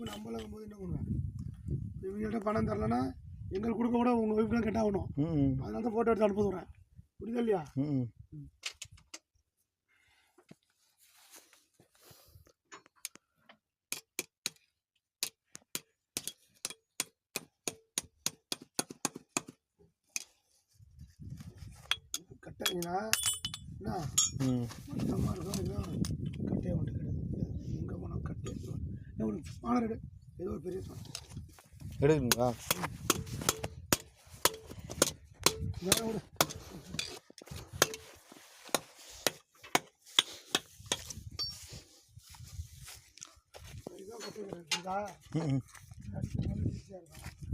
இப்போ நம்மளும் போது என்ன பண்ணுவேன், இவங்கள்ட்ட பணம் தரலன்னா எங்களுக்கு கொடுக்க கூட உங்கள் ஒய்ஃப் தான் கட்டாகணும். அதனால தான் ஃபோட்டோ எடுத்து அனுப்ப சொல்கிறேன். புரியுதா இல்லையா? கட்டிங்கன்னா என்ன மட்டமாக இருக்கும். இன்னும் கட்டையை மட்டும் கிடையாது. எங்கே போனால் கட்டை எடுத்துருவாங்க. என்ன ஒரு ஸ்பானர் எடு, ஏதோ ஒரு பெரிய ஸ்பானர் எடுக்குங்களா? வேற ஒரு இதுதான் கட்டை இருக்குதா? ஈஸியாக இருக்கும்.